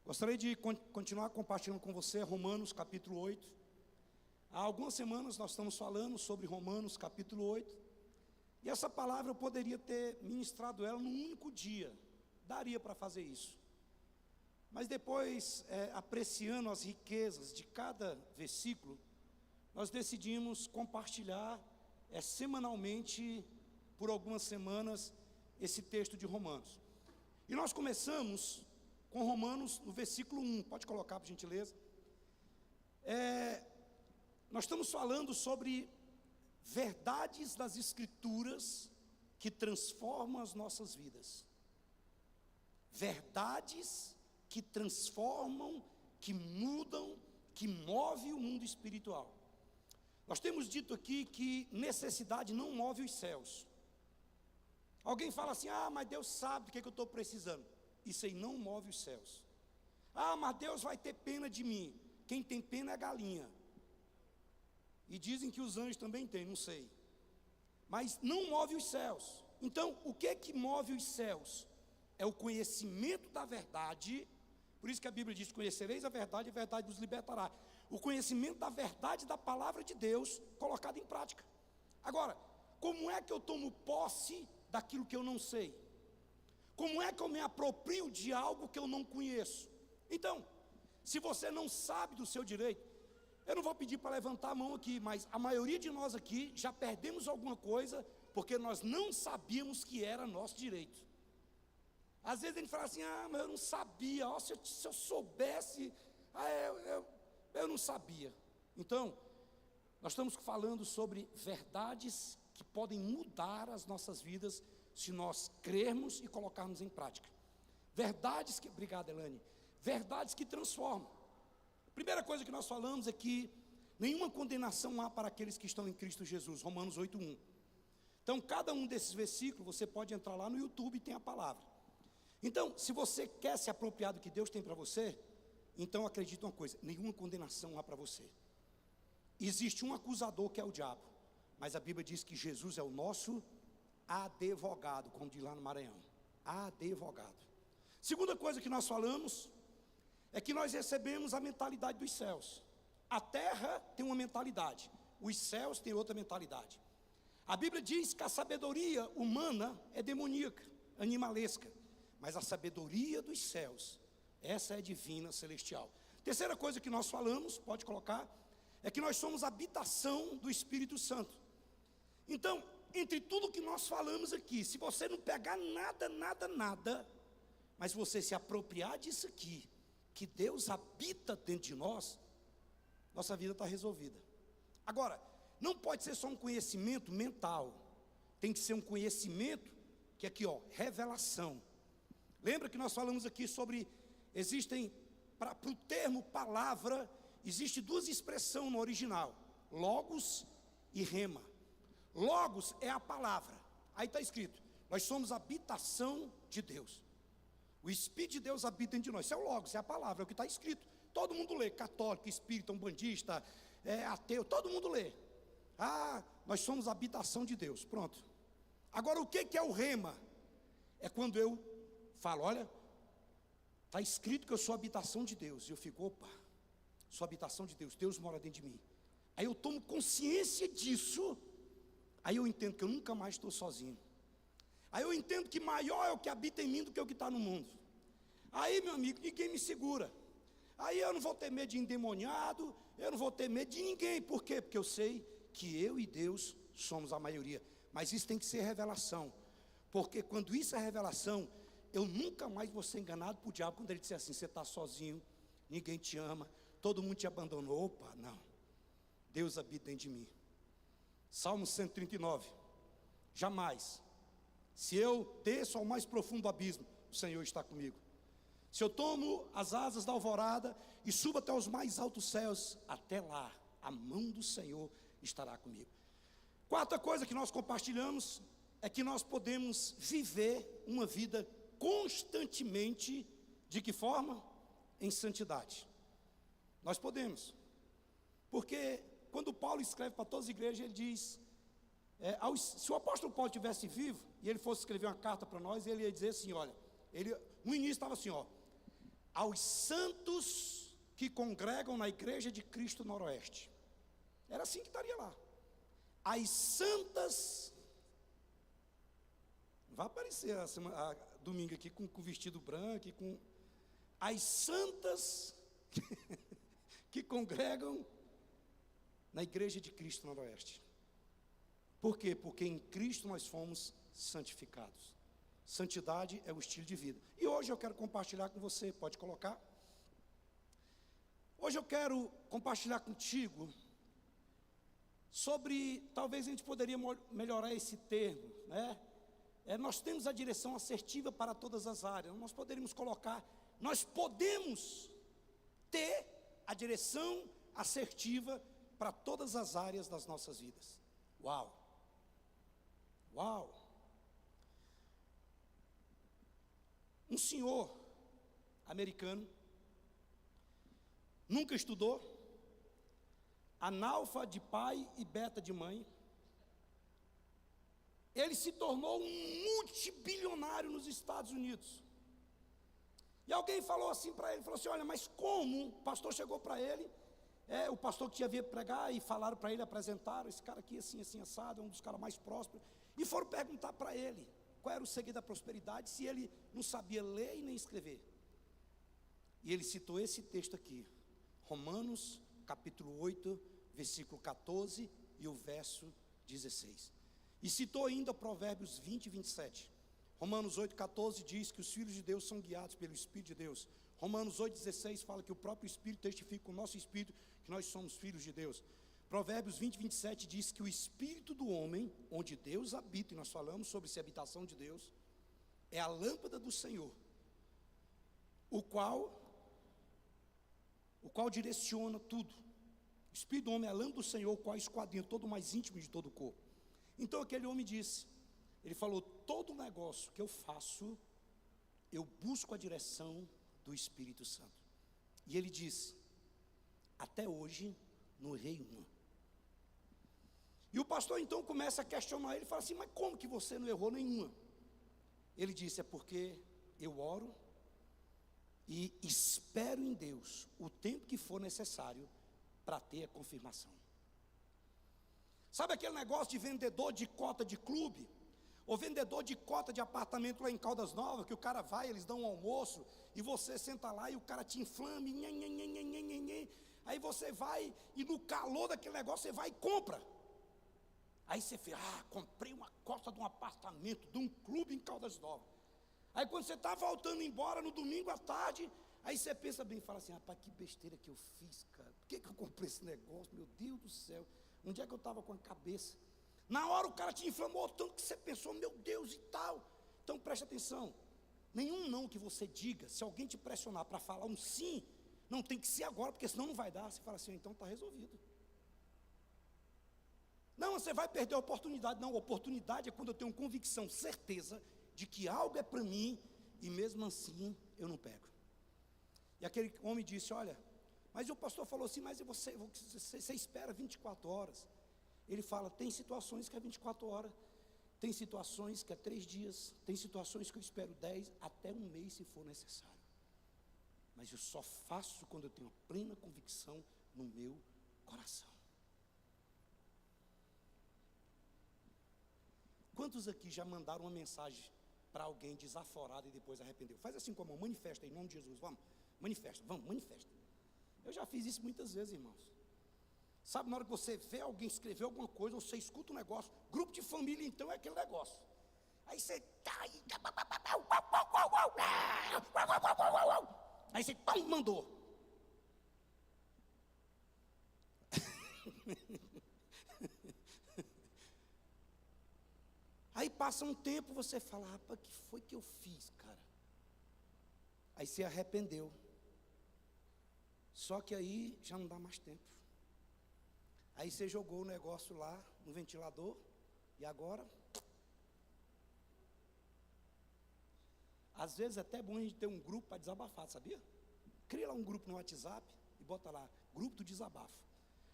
Gostaria de continuar compartilhando com você Romanos capítulo 8. Há algumas semanas nós estamos falando sobre Romanos capítulo 8. E essa palavra eu poderia ter ministrado ela num único dia. Daria para fazer isso. Mas depois, apreciando as riquezas de cada versículo, nós decidimos compartilhar semanalmente, por algumas semanas, esse texto de Romanos. E nós começamos com Romanos no versículo 1, pode colocar por gentileza. Nós estamos falando sobre verdades das Escrituras que transformam as nossas vidas. Verdades que transformam, que mudam, que movem o mundo espiritual. Nós temos dito aqui que necessidade não move os céus. Alguém fala assim, mas Deus sabe do que eu estou precisando. Isso aí não move os céus. Mas Deus vai ter pena de mim. Quem tem pena é a galinha. E dizem que os anjos também têm, não sei. Mas não move os céus. Então, o que é que move os céus? É o conhecimento da verdade. Por isso que a Bíblia diz, conhecereis a verdade vos libertará. O conhecimento da verdade da palavra de Deus colocado em prática. Agora, como é que eu tomo posse daquilo que eu não sei? Como é que eu me aproprio de algo que eu não conheço? Então, se você não sabe do seu direito, eu não vou pedir para levantar a mão aqui, mas a maioria de nós aqui já perdemos alguma coisa, porque nós não sabíamos que era nosso direito. Às vezes a gente fala assim, mas eu não sabia, se eu soubesse, eu não sabia. Então, nós estamos falando sobre verdades que podem mudar as nossas vidas, se nós crermos e colocarmos em prática. Verdades que, obrigado Elane, verdades que transformam. Primeira coisa que nós falamos é que nenhuma condenação há para aqueles que estão em Cristo Jesus, Romanos 8:1. Então, cada um desses versículos, você pode entrar lá no YouTube e tem a palavra. Então, se você quer se apropriar do que Deus tem para você, então acredite uma coisa, nenhuma condenação há para você. Existe um acusador que é o diabo, mas a Bíblia diz que Jesus é o nosso advogado, como diz lá no Maranhão, advogado. Segunda coisa que nós falamos é que nós recebemos a mentalidade dos céus. A terra tem uma mentalidade, os céus têm outra mentalidade. A Bíblia diz que a sabedoria humana é demoníaca, animalesca, mas a sabedoria dos céus, essa é divina, celestial. Terceira coisa que nós falamos, pode colocar, é que nós somos habitação do Espírito Santo. Então, entre tudo que nós falamos aqui, se você não pegar nada, mas você se apropriar disso aqui, que Deus habita dentro de nós, nossa vida está resolvida. Agora, não pode ser só um conhecimento mental, tem que ser um conhecimento que aqui, revelação. Lembra que nós falamos aqui sobre, para o termo palavra, existe duas expressões no original, logos e rema. Logos é a palavra, aí está escrito, nós somos habitação de Deus. O Espírito de Deus habita dentro de nós, isso é o logos, é a palavra, é o que está escrito. Todo mundo lê, católico, espírita, umbandista, ateu, todo mundo lê. Nós somos habitação de Deus, pronto. Agora o que é o rema? É quando eu falo, olha, está escrito que eu sou habitação de Deus. E eu fico, opa, sou habitação de Deus, Deus mora dentro de mim. Aí eu tomo consciência disso, aí eu entendo que eu nunca mais estou sozinho. Aí eu entendo que maior é o que habita em mim do que o que está no mundo. Aí, meu amigo, ninguém me segura. Aí eu não vou ter medo de endemoniado, eu não vou ter medo de ninguém. Por quê? Porque eu sei que eu e Deus somos a maioria. Mas isso tem que ser revelação. Porque quando isso é revelação, eu nunca mais vou ser enganado por diabo. Quando ele disser assim, você está sozinho, ninguém te ama, todo mundo te abandonou. Opa, não, Deus habita dentro de mim. Salmo 139, jamais, se eu desço ao mais profundo do abismo, o Senhor está comigo. Se eu tomo as asas da alvorada e subo até os mais altos céus, até lá, a mão do Senhor estará comigo. Quarta coisa que nós compartilhamos é que nós podemos viver uma vida constantemente, de que forma? Em santidade. Nós podemos, porque quando Paulo escreve para todas as igrejas, ele diz, se o apóstolo Paulo estivesse vivo, e ele fosse escrever uma carta para nós, ele ia dizer assim, olha, no início estava assim, aos santos que congregam na igreja de Cristo Noroeste. Era assim que estaria lá. As santas. Vai aparecer a domingo aqui com vestido branco e com as santas que congregam na igreja de Cristo Noroeste. Por quê? Porque em Cristo nós fomos santificados. Santidade é o estilo de vida. E hoje eu quero compartilhar com você, pode colocar. Hoje eu quero compartilhar contigo sobre, talvez a gente poderia melhorar esse termo, né? Nós temos a direção assertiva para todas as áreas. Nós poderíamos colocar, nós podemos ter a direção assertiva para todas as áreas das nossas vidas. Uau! Uau! Um senhor americano, nunca estudou, analfa de pai e beta de mãe, ele se tornou um multibilionário nos Estados Unidos. E alguém falou assim para ele, falou assim, olha, mas como? O pastor chegou para ele, o pastor que tinha vindo pregar, e falaram para ele, apresentaram, esse cara aqui assim, assim, assado, é um dos caras mais prósperos, e foram perguntar para ele, qual era o segredo da prosperidade, se ele não sabia ler e nem escrever. E ele citou esse texto aqui, Romanos, capítulo 8, versículo 14 e o verso 16. E citou ainda Provérbios 20 e 27. Romanos 8, 14 diz que os filhos de Deus são guiados pelo Espírito de Deus. Romanos 8, 16 fala que o próprio Espírito testifica com o nosso Espírito que nós somos filhos de Deus. Provérbios 20 e 27 diz que o Espírito do homem, onde Deus habita, e nós falamos sobre essa habitação de Deus, é a lâmpada do Senhor, o qual direciona tudo. O Espírito do homem é a lâmpada do Senhor, o qual esquadrinha todo o mais íntimo de todo o corpo. Então aquele homem disse, ele falou, todo negócio que eu faço, eu busco a direção do Espírito Santo. E ele disse, até hoje não errei uma. E o pastor então começa a questionar ele, fala assim, mas como que você não errou nenhuma? Ele disse, é porque eu oro e espero em Deus o tempo que for necessário para ter a confirmação. Sabe aquele negócio de vendedor de cota de clube? Ou vendedor de cota de apartamento lá em Caldas Novas, que o cara vai, eles dão um almoço, e você senta lá e o cara te inflama, aí você vai, e no calor daquele negócio, você vai e compra. Aí você fala, comprei uma cota de um apartamento, de um clube em Caldas Novas. Aí quando você está voltando embora no domingo à tarde, aí você pensa bem e fala assim, rapaz, que besteira que eu fiz, cara. Por que eu comprei esse negócio? Meu Deus do céu. Onde é que eu estava com a cabeça? Na hora o cara te inflamou tanto que você pensou, meu Deus e tal. Então preste atenção. Nenhum não que você diga, se alguém te pressionar para falar um sim, não tem que ser agora, porque senão não vai dar. Você fala assim, então está resolvido. Não, você vai perder a oportunidade. Não, a oportunidade é quando eu tenho convicção, certeza de que algo é para mim e mesmo assim eu não pego. E aquele homem disse, olha, mas o pastor falou assim, mas você espera 24 horas. Ele fala, tem situações que é 24 horas, tem situações que é 3 dias, tem situações que eu espero 10, até um mês se for necessário. Mas eu só faço quando eu tenho plena convicção no meu coração. Quantos aqui já mandaram uma mensagem para alguém desaforado e depois arrependeu? Faz assim com a mão, manifesta em nome de Jesus, vamos, manifesta. Eu já fiz isso muitas vezes, irmãos. Sabe, na hora que você vê alguém escrever alguma coisa, ou você escuta um negócio, grupo de família então é aquele negócio. Aí você aí você mandou. Aí passa um tempo, você fala, rapaz, o que foi que eu fiz, cara? Aí você arrependeu. Só que aí já não dá mais tempo. Aí você jogou o negócio lá no ventilador, e agora? Às vezes é até bom a gente ter um grupo para desabafar, sabia? Cria lá um grupo no WhatsApp e bota lá, grupo do desabafo.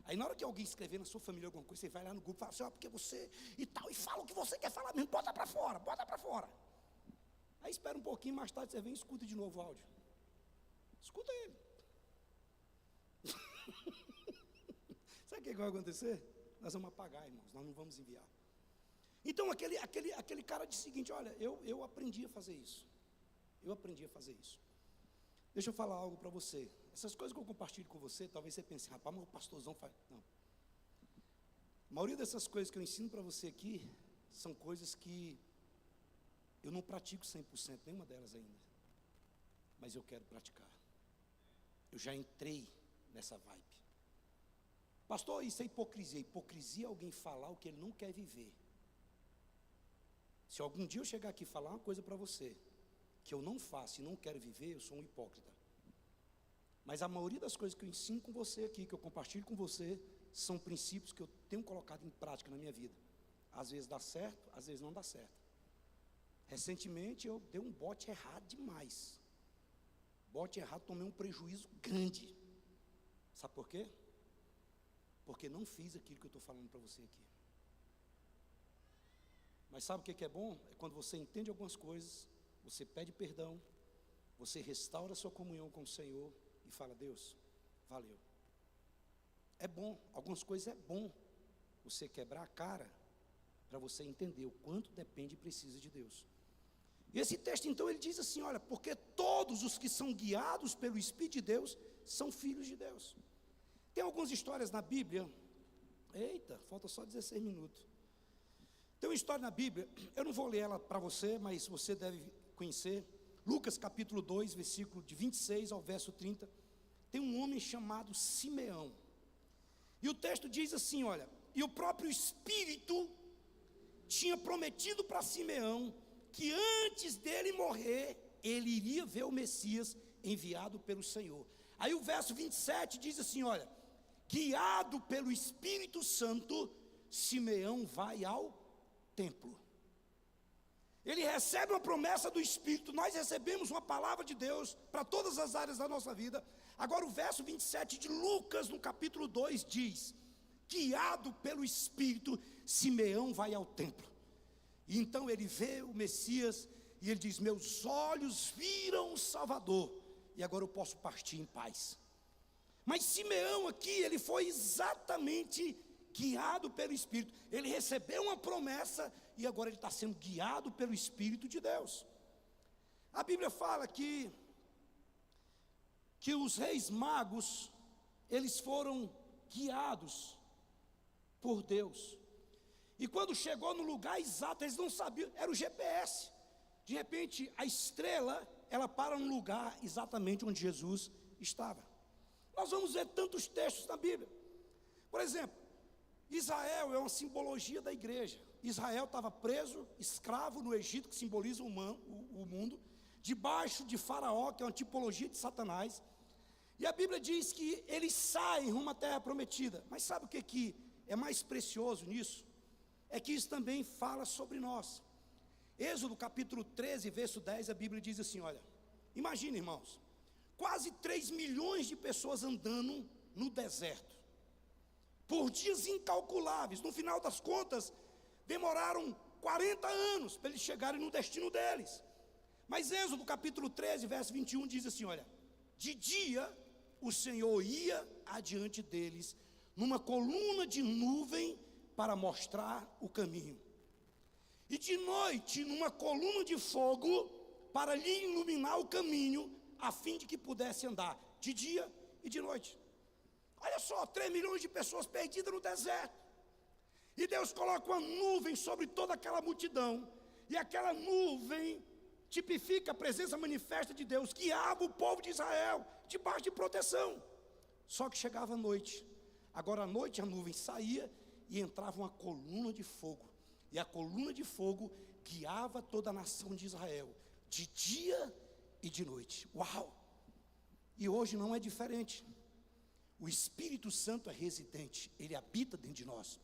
Aí na hora que alguém escrever na sua família alguma coisa, você vai lá no grupo e fala assim, porque você e tal, e fala o que você quer falar mesmo, bota para fora. Aí espera um pouquinho, mais tarde você vem e escuta de novo o áudio. Escuta ele. Sabe o que vai acontecer? Nós vamos apagar, irmãos, nós não vamos enviar. Então aquele cara disse o seguinte: olha, eu aprendi a fazer isso. Eu aprendi a fazer isso. Deixa eu falar algo para você. Essas coisas que eu compartilho com você, talvez você pense, rapaz, mas o pastorzão faz. Não. A maioria dessas coisas que eu ensino para você aqui são coisas que eu não pratico 100%, nenhuma delas ainda. Mas eu quero praticar. Eu já entrei nessa vibe. Pastor, isso é hipocrisia. Hipocrisia é alguém falar o que ele não quer viver. Se algum dia eu chegar aqui e falar uma coisa para você que eu não faço e não quero viver, eu sou um hipócrita. Mas a maioria das coisas que eu ensino com você aqui, que eu compartilho com você, são princípios que eu tenho colocado em prática na minha vida. Às vezes dá certo, às vezes não dá certo. Recentemente eu dei um bote errado demais. Bote errado, tomei um prejuízo grande. Sabe por quê? Porque não fiz aquilo que eu estou falando para você aqui. Mas sabe o que é bom? É quando você entende algumas coisas, você pede perdão, você restaura a sua comunhão com o Senhor e fala: Deus, valeu. É bom, algumas coisas é bom você quebrar a cara para você entender o quanto depende e precisa de Deus. E esse texto então ele diz assim: olha, porque todos os que são guiados pelo Espírito de Deus são filhos de Deus. Tem algumas histórias na Bíblia. Eita, falta só 16 minutos. Tem uma história na Bíblia, eu não vou ler ela para você, mas você deve conhecer. Lucas capítulo 2, versículo de 26 ao verso 30. Tem um homem chamado Simeão. E o texto diz assim, olha: e o próprio Espírito tinha prometido para Simeão que antes dele morrer, ele iria ver o Messias enviado pelo Senhor. Aí o verso 27 diz assim, olha: guiado pelo Espírito Santo, Simeão vai ao templo. Ele recebe uma promessa do Espírito. Nós recebemos uma palavra de Deus para todas as áreas da nossa vida. Agora o verso 27 de Lucas, no capítulo 2, diz: guiado pelo Espírito, Simeão vai ao templo. E então ele vê o Messias e ele diz: meus olhos viram o Salvador, e agora eu posso partir em paz. Mas Simeão aqui, ele foi exatamente guiado pelo Espírito. Ele recebeu uma promessa e agora ele está sendo guiado pelo Espírito de Deus. A Bíblia fala que os reis magos, eles foram guiados por Deus. E quando chegou no lugar exato, eles não sabiam, era o GPS. De repente, a estrela, ela para no lugar exatamente onde Jesus estava. Nós vamos ver tantos textos na Bíblia. Por exemplo, Israel é uma simbologia da igreja. Israel estava preso, escravo no Egito, que simboliza o mundo, debaixo de Faraó, que é uma tipologia de Satanás. E a Bíblia diz que eles saem rumo à terra prometida. Mas sabe o que é mais precioso nisso? É que isso também fala sobre nós. Êxodo capítulo 13, verso 10, a Bíblia diz assim, olha: imagina, irmãos, quase 3 milhões de pessoas andando no deserto, por dias incalculáveis. No final das contas, demoraram 40 anos para eles chegarem no destino deles. Mas Êxodo capítulo 13, verso 21 diz assim, olha: de dia o Senhor ia adiante deles numa coluna de nuvem para mostrar o caminho, e de noite numa coluna de fogo para lhe iluminar o caminho, a fim de que pudesse andar de dia e de noite. Olha só, 3 milhões de pessoas perdidas no deserto. E Deus coloca uma nuvem sobre toda aquela multidão. E aquela nuvem tipifica a presença manifesta de Deus, que guiava o povo de Israel debaixo de proteção. Só que chegava a noite. Agora à noite a nuvem saía e entrava uma coluna de fogo. E a coluna de fogo guiava toda a nação de Israel, de dia e de noite. Uau! E hoje não é diferente. O Espírito Santo é residente, ele habita dentro de nós.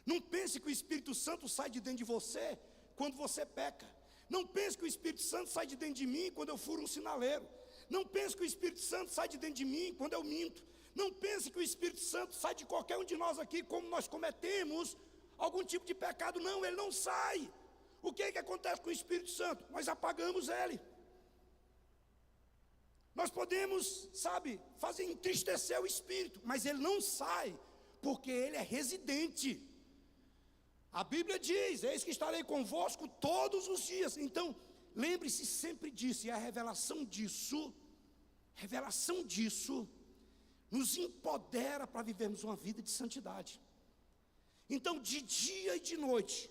Não pense que o Espírito Santo sai de dentro de você quando você peca. Não pense que o Espírito Santo sai de dentro de mim quando eu furo um sinaleiro. Não pense que o Espírito Santo sai de dentro de mim quando eu minto. Não pense que o Espírito Santo sai de qualquer um de nós aqui como nós cometemos algum tipo de pecado. Não, ele não sai. O que é que acontece com o Espírito Santo? Nós apagamos ele. Nós podemos, fazer entristecer o espírito, mas ele não sai, porque ele é residente. A Bíblia diz: eis que estarei convosco todos os dias. Então, lembre-se sempre disso, e a revelação disso nos empodera para vivermos uma vida de santidade. Então, de dia e de noite,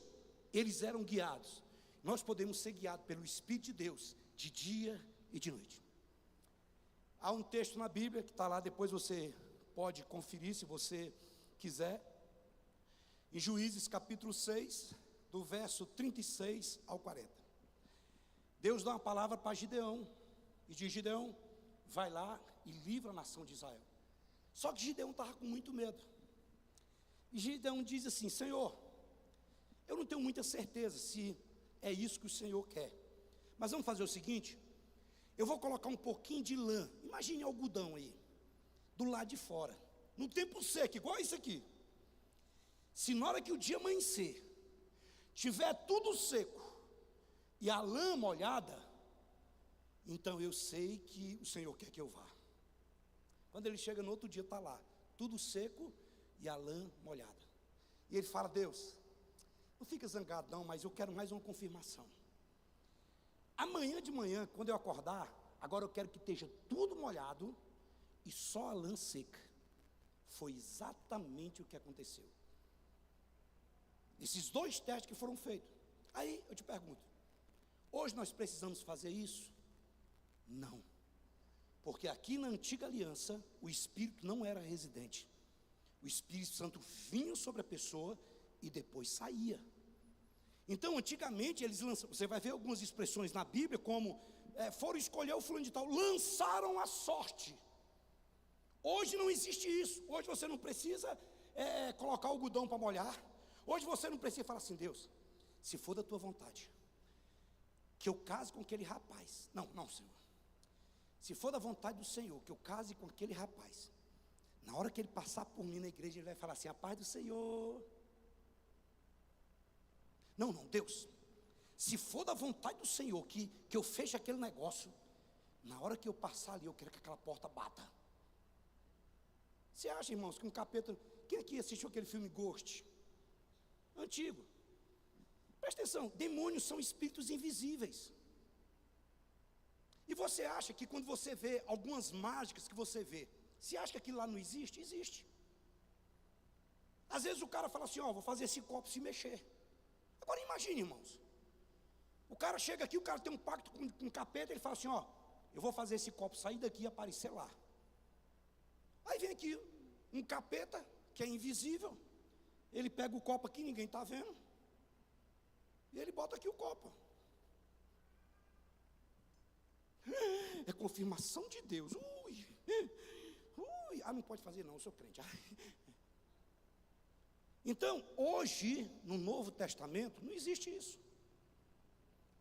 eles eram guiados. Nós podemos ser guiados pelo Espírito de Deus, de dia e de noite. Há um texto na Bíblia que está lá, depois você pode conferir se você quiser. Em Juízes capítulo 6, do verso 36 ao 40. Deus dá uma palavra para Gideão, e diz: Gideão, vai lá e livra a nação de Israel. Só que Gideão estava com muito medo. E Gideão diz assim: Senhor, eu não tenho muita certeza se é isso que o Senhor quer, mas vamos fazer o seguinte: eu vou colocar um pouquinho de lã, imagine algodão aí, do lado de fora, no tempo seco, igual isso aqui. Se na hora que o dia amanhecer, tiver tudo seco, e a lã molhada, então eu sei que o Senhor quer que eu vá. Quando ele chega no outro dia, está lá, tudo seco e a lã molhada. E ele fala: Deus, não fica zangado não, mas eu quero mais uma confirmação. Amanhã de manhã, quando eu acordar, agora eu quero que esteja tudo molhado e só a lã seca. Foi exatamente o que aconteceu. Esses dois testes que foram feitos. Aí eu te pergunto: hoje nós precisamos fazer isso? Não. Porque aqui na antiga aliança, o Espírito não era residente. O Espírito Santo vinha sobre a pessoa e depois saía. Então, antigamente, eles lançaram, você vai ver algumas expressões na Bíblia, como foram escolher o fulano de tal, lançaram a sorte. Hoje não existe isso. Hoje você não precisa colocar algodão para molhar. Hoje você não precisa falar assim: Deus, se for da tua vontade, que eu case com aquele rapaz. Não, Senhor. Se for da vontade do Senhor, que eu case com aquele rapaz, na hora que ele passar por mim na igreja, ele vai falar assim: a paz do Senhor. Não, Deus, se for da vontade do Senhor que eu feche aquele negócio, na hora que eu passar ali, eu quero que aquela porta bata. Você acha, irmãos, que um capeta... Quem aqui assistiu aquele filme Ghost? Antigo. Presta atenção, demônios são espíritos invisíveis. E você acha que quando você vê algumas mágicas que você vê, você acha que aquilo lá não existe? Existe. Às vezes o cara fala assim: vou fazer esse copo se mexer. Agora imagine, irmãos, o cara chega aqui, o cara tem um pacto com um capeta, ele fala assim: eu vou fazer esse copo sair daqui e aparecer lá. Aí vem aqui um capeta que é invisível, ele pega o copo aqui, ninguém está vendo, e ele bota aqui o copo. É confirmação de Deus. Não pode fazer não, eu sou crente. Então, hoje, no Novo Testamento, não existe isso.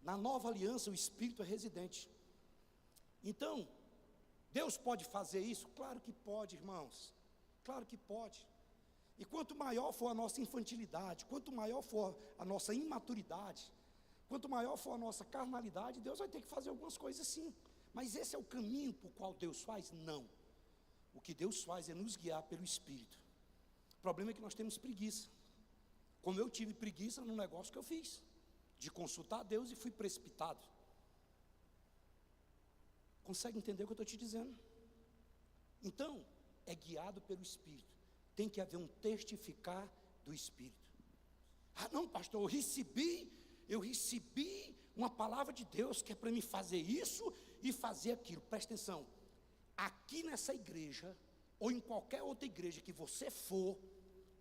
Na Nova Aliança, o Espírito é residente. Então, Deus pode fazer isso? Claro que pode, irmãos. Claro que pode. E quanto maior for a nossa infantilidade, quanto maior for a nossa imaturidade, quanto maior for a nossa carnalidade, Deus vai ter que fazer algumas coisas sim. Mas esse é o caminho por qual Deus faz? Não. O que Deus faz é nos guiar pelo Espírito. O problema é que nós temos preguiça. Como eu tive preguiça no negócio que eu fiz, de consultar a Deus, e fui precipitado. Consegue entender o que eu estou te dizendo? Então, é guiado pelo Espírito. Tem que haver um testificar do Espírito. Não, pastor, eu recebi uma palavra de Deus que é para me fazer isso e fazer aquilo. Presta atenção, aqui nessa igreja, ou em qualquer outra igreja que você for,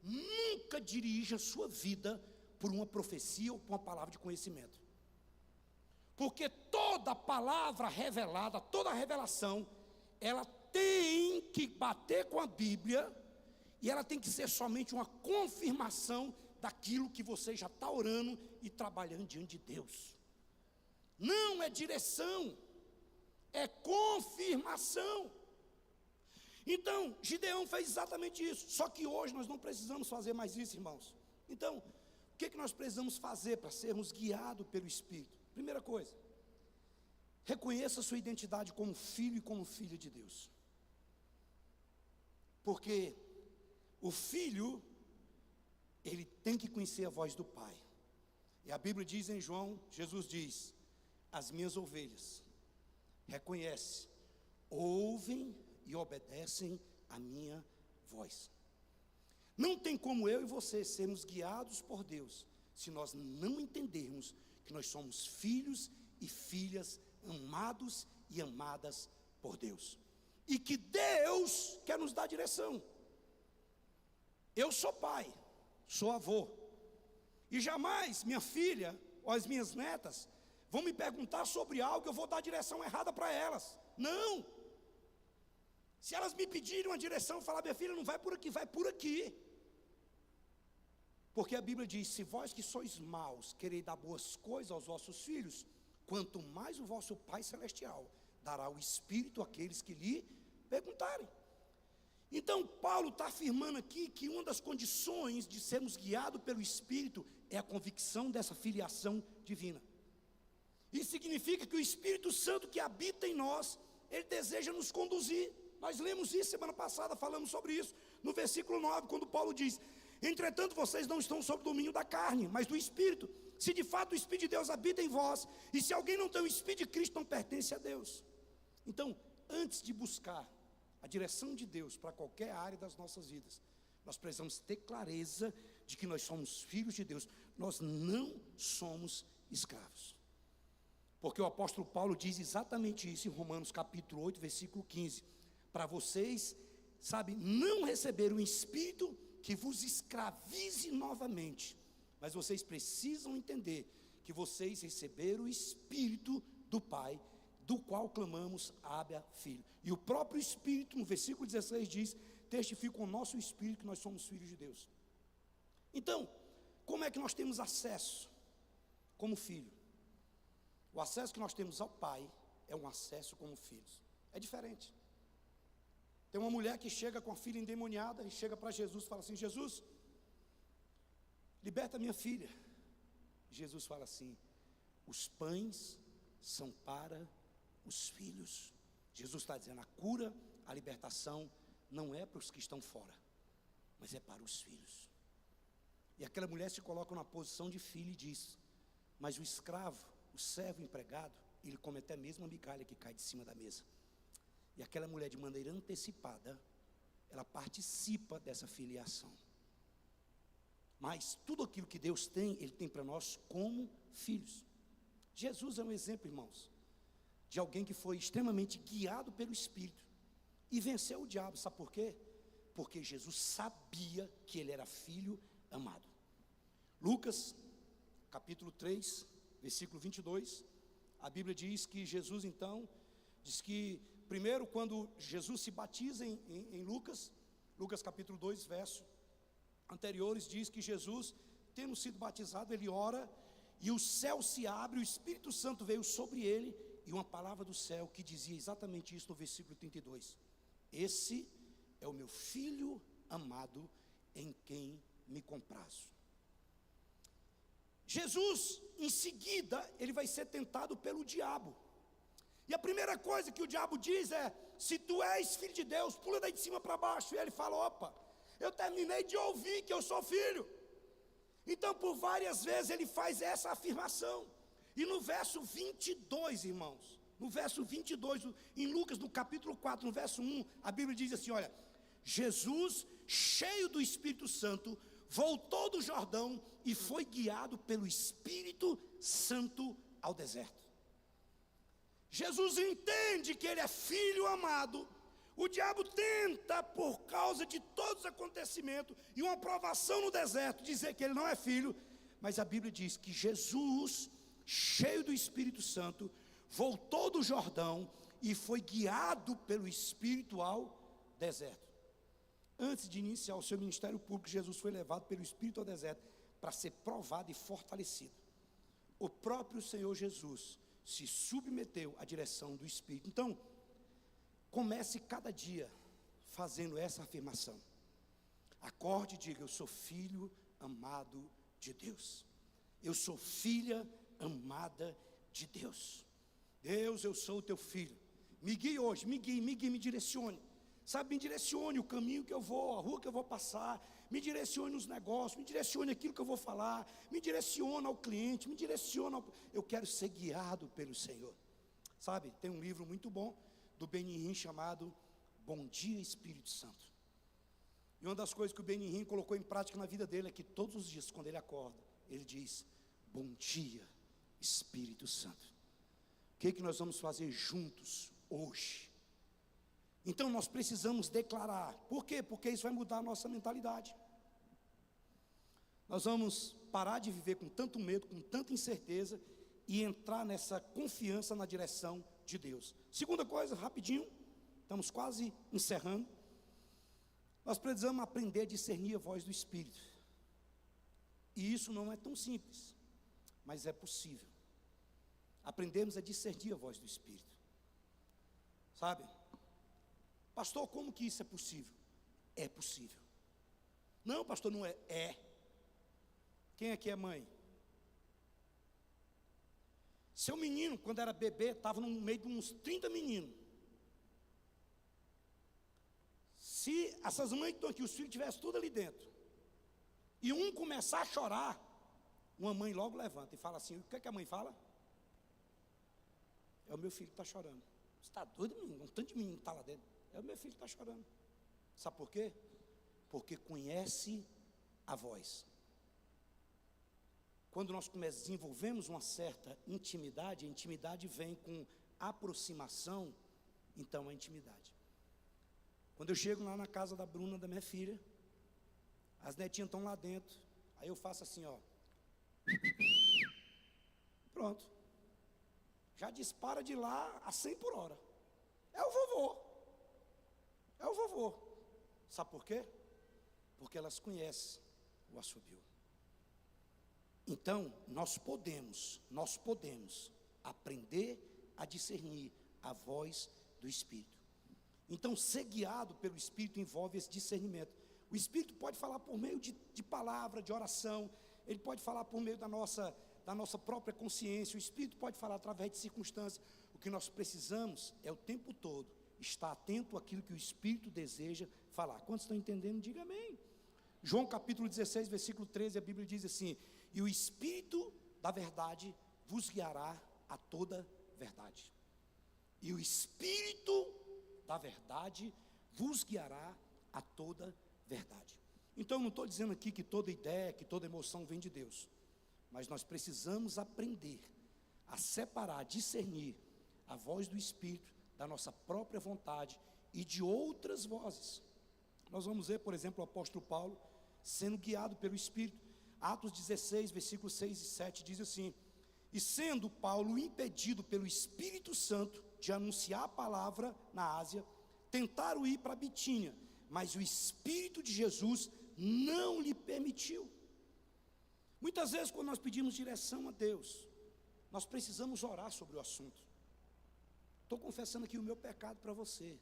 nunca dirija a sua vida por uma profecia ou por uma palavra de conhecimento. Porque toda palavra revelada, toda revelação, ela tem que bater com a Bíblia, e ela tem que ser somente uma confirmação daquilo que você já está orando e trabalhando diante de Deus. Não é direção, é confirmação. Então, Gideão fez exatamente isso. Só que hoje nós não precisamos fazer mais isso, irmãos. Então, o que nós precisamos fazer para sermos guiados pelo Espírito? Primeira coisa, reconheça sua identidade como filho e como filha de Deus. Porque o filho, ele tem que conhecer a voz do Pai. E a Bíblia diz em João, Jesus diz: as minhas ovelhas reconhecem, ouvem e obedecem a minha voz. Não tem como eu e você sermos guiados por Deus, se nós não entendermos que nós somos filhos e filhas amados e amadas por Deus. E que Deus quer nos dar direção. Eu sou pai, sou avô. E jamais minha filha ou as minhas netas vão me perguntar sobre algo que eu vou dar a direção errada para elas. Não. Se elas me pedirem uma direção, eu falar: minha filha, não vai por aqui, vai por aqui. Porque a Bíblia diz: se vós que sois maus quereis dar boas coisas aos vossos filhos, quanto mais o vosso Pai Celestial dará o Espírito àqueles que lhe perguntarem. Então Paulo está afirmando aqui que uma das condições de sermos guiados pelo Espírito é a convicção dessa filiação divina. Isso significa que o Espírito Santo que habita em nós, ele deseja nos conduzir. Nós lemos isso semana passada, falamos sobre isso, no versículo 9, quando Paulo diz: entretanto vocês não estão sob o domínio da carne, mas do Espírito. Se de fato o Espírito de Deus habita em vós, e se alguém não tem o Espírito de Cristo, não pertence a Deus. Então, antes de buscar a direção de Deus para qualquer área das nossas vidas, nós precisamos ter clareza de que nós somos filhos de Deus. Nós não somos escravos. Porque o apóstolo Paulo diz exatamente isso em Romanos capítulo 8, versículo 15. Para vocês, sabe, não receber um espírito que vos escravize novamente. Mas vocês precisam entender que vocês receberam o Espírito do Pai, do qual clamamos: Abba, Filho. E o próprio Espírito, no versículo 16 diz: testifica com o nosso Espírito que nós somos filhos de Deus. Então, como é que nós temos acesso como filho? O acesso que nós temos ao Pai é um acesso como filhos. É diferente. Tem uma mulher que chega com a filha endemoniada e chega para Jesus e fala assim: Jesus, liberta minha filha. Jesus fala assim: os pães são para os filhos. Jesus está dizendo: a cura, a libertação não é para os que estão fora, mas é para os filhos. E aquela mulher se coloca na posição de filha e diz: mas o escravo, o servo empregado, ele come até mesmo a migalha que cai de cima da mesa. E aquela mulher, de maneira antecipada, ela participa dessa filiação. Mas tudo aquilo que Deus tem, Ele tem para nós como filhos. Jesus é um exemplo, irmãos, de alguém que foi extremamente guiado pelo Espírito e venceu o diabo. Sabe por quê? Porque Jesus sabia que ele era filho amado. Lucas, capítulo 3, versículo 22, a Bíblia diz que Jesus então, diz que primeiro quando Jesus se batiza em Lucas capítulo 2, verso anteriores, diz que Jesus, tendo sido batizado, ele ora, e o céu se abre, o Espírito Santo veio sobre ele, e uma palavra do céu que dizia exatamente isso no versículo 32, esse é o meu filho amado, em quem me comprazo. Jesus, em seguida, ele vai ser tentado pelo diabo, e a primeira coisa que o diabo diz é: se tu és filho de Deus, pula daí de cima para baixo. E ele fala: opa, eu terminei de ouvir que eu sou filho. Então, por várias vezes ele faz essa afirmação. E no verso 22, irmãos, no verso 22, em Lucas, no capítulo 4, no verso 1, a Bíblia diz assim: olha, Jesus, cheio do Espírito Santo, voltou do Jordão e foi guiado pelo Espírito Santo ao deserto. Jesus entende que ele é filho amado. O diabo tenta, por causa de todos os acontecimentos e uma provação no deserto, dizer que ele não é filho. Mas a Bíblia diz que Jesus, cheio do Espírito Santo, voltou do Jordão e foi guiado pelo Espírito ao deserto. Antes de iniciar o seu ministério público, Jesus foi levado pelo Espírito ao deserto para ser provado e fortalecido. O próprio Senhor Jesus se submeteu à direção do Espírito. Então, comece cada dia fazendo essa afirmação. Acorde e diga: eu sou filho amado de Deus. Eu sou filha amada de Deus. Deus, eu sou o teu filho. Me guie hoje, me guie, me direcione. Sabe, me direcione o caminho que eu vou, a rua que eu vou passar. Me direcione nos negócios, me direcione aquilo que eu vou falar. Me direcione ao cliente, me direcione ao... Eu quero ser guiado pelo Senhor. Sabe, tem um livro muito bom do Benihim chamado Bom Dia Espírito Santo. E uma das coisas que o Benihim colocou em prática na vida dele é que todos os dias, quando ele acorda, ele diz: bom dia Espírito Santo. O que nós vamos fazer juntos hoje? Então nós precisamos declarar. Por quê? Porque isso vai mudar a nossa mentalidade. Nós vamos parar de viver com tanto medo, com tanta incerteza, e entrar nessa confiança na direção de Deus. Segunda coisa, rapidinho, estamos quase encerrando. Nós precisamos aprender a discernir a voz do Espírito. E isso não é tão simples, mas é possível. Aprendemos a discernir a voz do Espírito. Sabe? Pastor, como que isso é possível? É possível. Não, pastor, não é. É. Quem aqui é mãe? Seu menino, quando era bebê, estava no meio de uns 30 meninos. Se essas mães que estão aqui, os filhos estivessem tudo ali dentro, e um começar a chorar, uma mãe logo levanta e fala assim: o que é que a mãe fala? É o meu filho que está chorando. Você está doido, menino? Um tanto de menino que está lá dentro. É o meu filho que está chorando. Sabe por quê? Porque conhece a voz. Quando nós desenvolvemos uma certa intimidade, a intimidade vem com aproximação, então a intimidade. Quando eu chego lá na casa da Bruna, da minha filha, as netinhas estão lá dentro, aí eu faço assim, ó. Pronto. Já dispara de lá a 100 por hora. É o vovô. É o vovô. Sabe por quê? Porque elas conhecem o assobio. Então, nós podemos aprender a discernir a voz do Espírito. Então, ser guiado pelo Espírito envolve esse discernimento. O Espírito pode falar por meio de palavra, de oração. Ele pode falar por meio da nossa própria consciência. O Espírito pode falar através de circunstâncias. O que nós precisamos é o tempo todo estar atento àquilo que o Espírito deseja falar. Quantos estão entendendo? Diga amém. João capítulo 16, versículo 13, a Bíblia diz assim: e o Espírito da verdade vos guiará a toda verdade. E o Espírito da verdade vos guiará a toda verdade. Então, eu não estou dizendo aqui que toda ideia, que toda emoção vem de Deus. Mas nós precisamos aprender a separar, discernir a voz do Espírito da nossa própria vontade e de outras vozes. Nós vamos ver, por exemplo, o apóstolo Paulo sendo guiado pelo Espírito. Atos 16, versículos 6 e 7 diz assim: e sendo Paulo impedido pelo Espírito Santo de anunciar a palavra na Ásia, tentaram ir para Bitínia, mas o Espírito de Jesus não lhe permitiu. Muitas vezes, quando nós pedimos direção a Deus, nós precisamos orar sobre o assunto. Estou confessando aqui o meu pecado para você.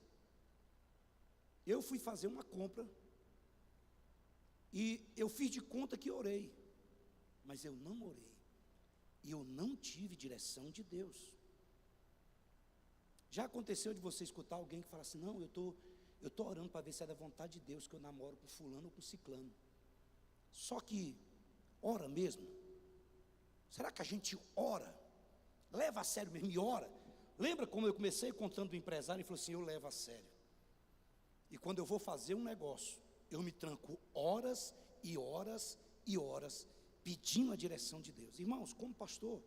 Eu fui fazer uma compra e eu fiz de conta que orei, mas eu não orei e eu não tive direção de Deus. Já aconteceu de você escutar alguém que fala assim: não, eu tô orando para ver se é da vontade de Deus que eu namoro com fulano ou com ciclano. Só que ora mesmo? Será que a gente ora? Leva a sério mesmo e ora? Lembra como eu comecei contando do empresário e falou assim: eu levo a sério. E quando eu vou fazer um negócio, eu me tranco horas e horas e horas pedindo a direção de Deus. Irmãos, como pastor,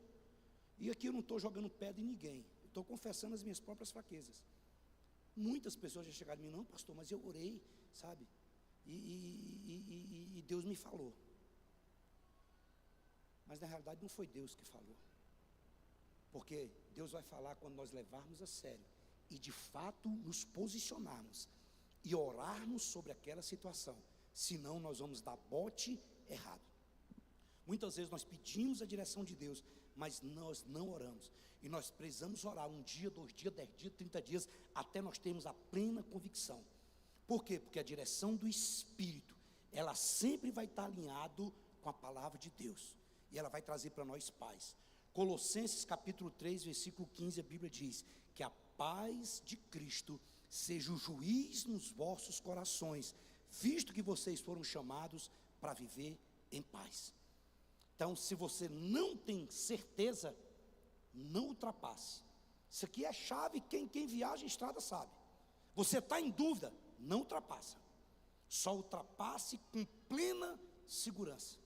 e aqui eu não estou jogando pedra em ninguém, estou confessando as minhas próprias fraquezas. Muitas pessoas já chegaram em mim: não, pastor, mas eu orei, sabe? E Deus me falou. Mas na realidade não foi Deus que falou. Porque Deus vai falar quando nós levarmos a sério e de fato nos posicionarmos e orarmos sobre aquela situação. Senão nós vamos dar bote errado. Muitas vezes nós pedimos a direção de Deus, mas nós não oramos. E nós precisamos orar 1 dia, 2 dias, 10 dias, 30 dias, até nós termos a plena convicção. Por quê? Porque a direção do Espírito, ela sempre vai estar alinhado com a palavra de Deus. E ela vai trazer para nós paz. Colossenses capítulo 3, versículo 15, a Bíblia diz que a paz de Cristo seja o juiz nos vossos corações, visto que vocês foram chamados para viver em paz. Então, se você não tem certeza, não ultrapasse. Isso aqui é chave, quem viaja em estrada sabe. Você está em dúvida, não ultrapassa. Só ultrapasse com plena segurança,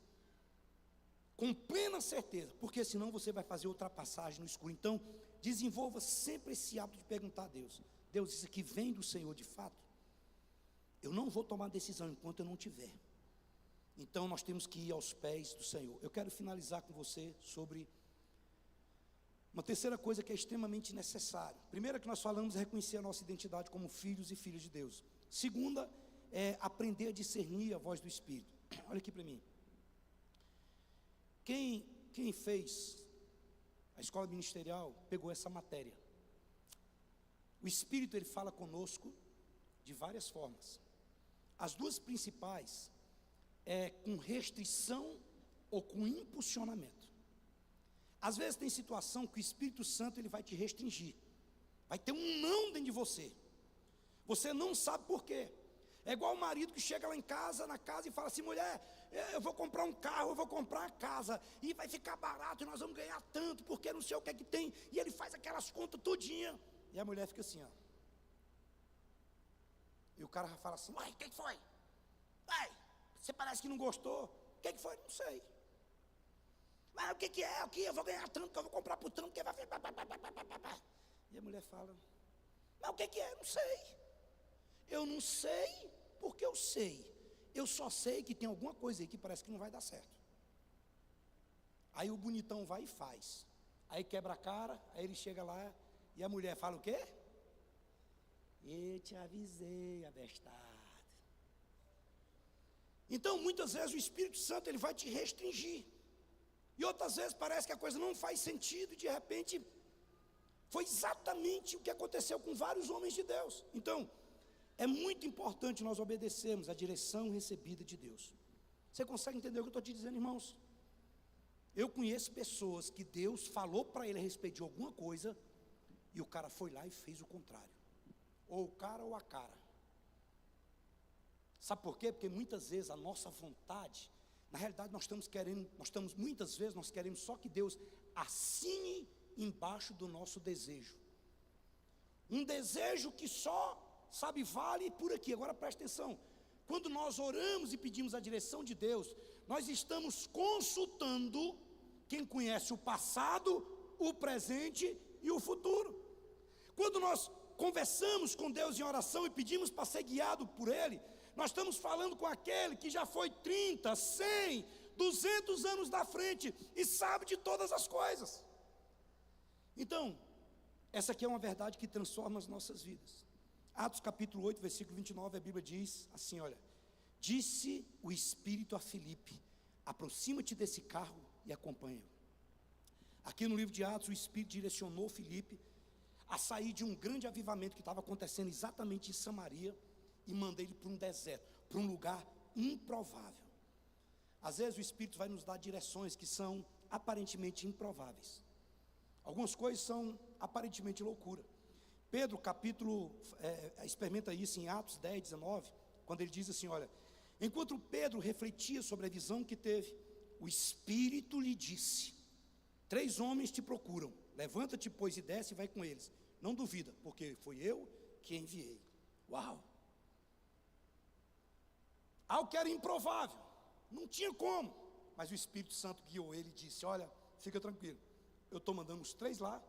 com plena certeza, porque senão você vai fazer ultrapassagem no escuro. Então, desenvolva sempre esse hábito de perguntar a Deus: Deus, isso aqui vem do Senhor de fato? Eu não vou tomar decisão enquanto eu não tiver. Então nós temos que ir aos pés do Senhor. Eu quero finalizar com você sobre uma terceira coisa que é extremamente necessária. Primeira, que nós falamos, é reconhecer a nossa identidade como filhos e filhas de Deus. Segunda, é aprender a discernir a voz do Espírito. Olha aqui para mim. Quem fez a escola ministerial pegou essa matéria. O Espírito, ele fala conosco de várias formas. As duas principais é com restrição ou com impulsionamento. Às vezes tem situação que o Espírito Santo ele vai te restringir. Vai ter um não dentro de você. Você não sabe por quê. É igual o marido que chega lá na casa e fala assim: mulher, eu vou comprar um carro, eu vou comprar uma casa, e vai ficar barato, e nós vamos ganhar tanto, porque não sei o que é que tem. E ele faz aquelas contas todinha. E a mulher fica assim, ó. E o cara já fala assim: uai, o que foi? Uai, você parece que não gostou. O que foi? Não sei. Mas o que é? O que? Eu vou ganhar tanto, que eu vou comprar por tanto, que vai... E a mulher fala: mas o que é? Não sei. Eu não sei porque eu sei. Eu só sei que tem alguma coisa aí que parece que não vai dar certo. Aí o bonitão vai e faz. Aí quebra a cara, aí ele chega lá e a mulher fala o quê? Eu te avisei, abestado. Então, muitas vezes o Espírito Santo ele vai te restringir. E outras vezes parece que a coisa não faz sentido e de repente foi exatamente o que aconteceu com vários homens de Deus. Então, é muito importante nós obedecermos a direção recebida de Deus. Você consegue entender o que eu estou te dizendo, irmãos? Eu conheço pessoas que Deus falou para ele a respeito de alguma coisa e o cara foi lá e fez o contrário. Ou o cara ou a cara. Sabe por quê? Porque muitas vezes a nossa vontade, na realidade muitas vezes nós queremos só que Deus assine embaixo do nosso desejo. Um desejo que só, vale por aqui. Agora preste atenção. Quando nós oramos e pedimos a direção de Deus, nós estamos consultando quem conhece o passado, o presente e o futuro. Quando nós conversamos com Deus em oração e pedimos para ser guiado por Ele, nós estamos falando com aquele que já foi 30, 100, 200 anos da frente e sabe de todas as coisas. Então, essa aqui é uma verdade que transforma as nossas vidas. Atos capítulo 8, versículo 29, a Bíblia diz assim, olha: disse o Espírito a Filipe: aproxima-te desse carro e acompanha-o. Aqui no livro de Atos, o Espírito direcionou Filipe a sair de um grande avivamento que estava acontecendo exatamente em Samaria e mandei ele para um deserto, para um lugar improvável. Às vezes o Espírito vai nos dar direções que são aparentemente improváveis. Algumas coisas são aparentemente loucura. Pedro, experimenta isso em Atos 10, 19, quando ele diz assim, olha: enquanto Pedro refletia sobre a visão que teve, o Espírito lhe disse: 3 homens te procuram, levanta-te, pois, e desce e vai com eles. Não duvida, porque foi eu que enviei. Uau! Algo que era improvável, não tinha como, mas o Espírito Santo guiou ele e disse: olha, fica tranquilo, eu estou mandando os 3 lá,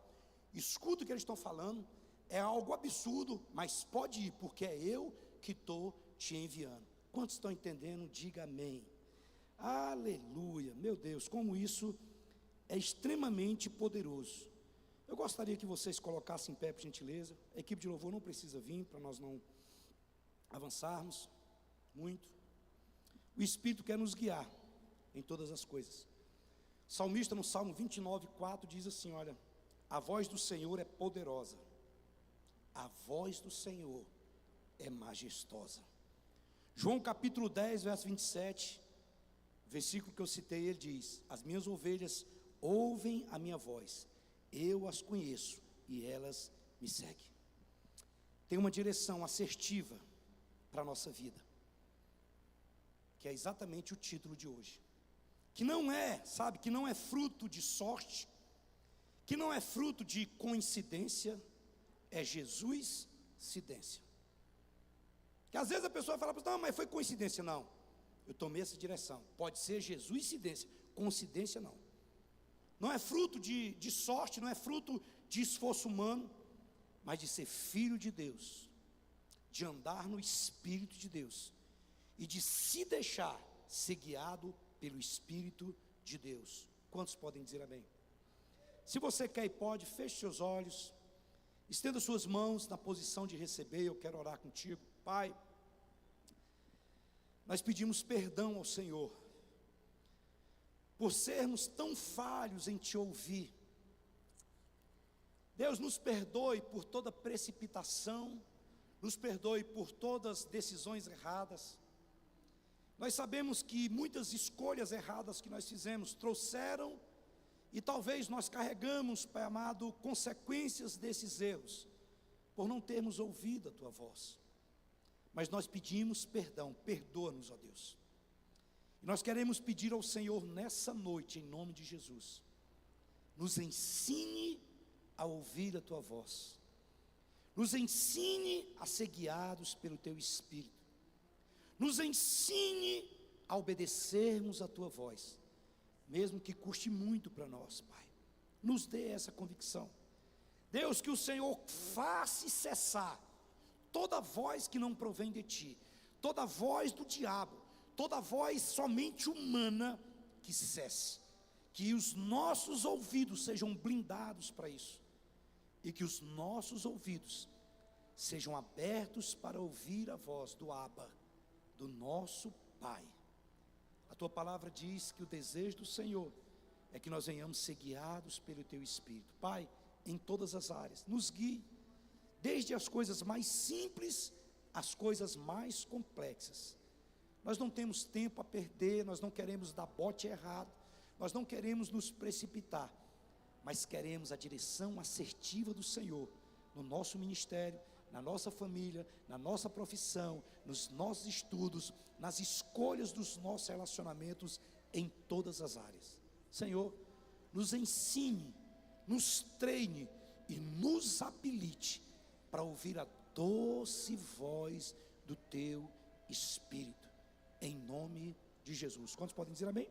escuta o que eles estão falando, é algo absurdo, mas pode ir, porque é eu que estou te enviando. Quantos estão entendendo? Diga amém. Aleluia, meu Deus, como isso é extremamente poderoso. Eu gostaria que vocês colocassem em pé, por gentileza. A equipe de louvor não precisa vir, para nós não avançarmos muito. O Espírito quer nos guiar em todas as coisas. O salmista no Salmo 29, 4 diz assim, olha: a voz do Senhor é poderosa, a voz do Senhor é majestosa. João capítulo 10, verso 27, versículo que eu citei, ele diz: as minhas ovelhas ouvem a minha voz, eu as conheço e elas me seguem. Tem uma direção assertiva para a nossa vida, que é exatamente o título de hoje, que não é, sabe, que não é fruto de sorte, que não é fruto de coincidência, é Jesus-cidência. Que às vezes a pessoa fala, não, mas foi coincidência. Não, eu tomei essa direção, pode ser Jesus-cidência, coincidência não. Não é fruto de sorte, não é fruto de esforço humano, mas de ser filho de Deus, de andar no Espírito de Deus, e de se deixar ser guiado pelo Espírito de Deus. Quantos podem dizer amém? Se você quer e pode, feche seus olhos, estenda suas mãos na posição de receber. Eu quero orar contigo. Pai, nós pedimos perdão ao Senhor, por sermos tão falhos em te ouvir. Deus, nos perdoe por toda precipitação, nos perdoe por todas as decisões erradas. Nós sabemos que muitas escolhas erradas que nós fizemos trouxeram, e talvez nós carregamos, Pai amado, consequências desses erros, por não termos ouvido a Tua voz. Mas nós pedimos perdão, perdoa-nos, ó Deus. E nós queremos pedir ao Senhor nessa noite, em nome de Jesus, nos ensine a ouvir a Tua voz, nos ensine a ser guiados pelo Teu Espírito, nos ensine a obedecermos a Tua voz, mesmo que custe muito para nós, Pai. Nos dê essa convicção. Deus, que o Senhor faça cessar toda voz que não provém de Ti, toda voz do diabo, toda voz somente humana, que cesse, que os nossos ouvidos sejam blindados para isso, e que os nossos ouvidos sejam abertos para ouvir a voz do Abba, do nosso Pai. A Tua palavra diz que o desejo do Senhor é que nós venhamos ser guiados pelo Teu Espírito. Pai, em todas as áreas, nos guie, desde as coisas mais simples às coisas mais complexas. Nós não temos tempo a perder, nós não queremos dar bote errado, nós não queremos nos precipitar, mas queremos a direção assertiva do Senhor no nosso ministério, na nossa família, na nossa profissão, nos nossos estudos, nas escolhas dos nossos relacionamentos, em todas as áreas. Senhor, nos ensine, nos treine e nos habilite para ouvir a doce voz do Teu Espírito, em nome de Jesus. Quantos podem dizer amém?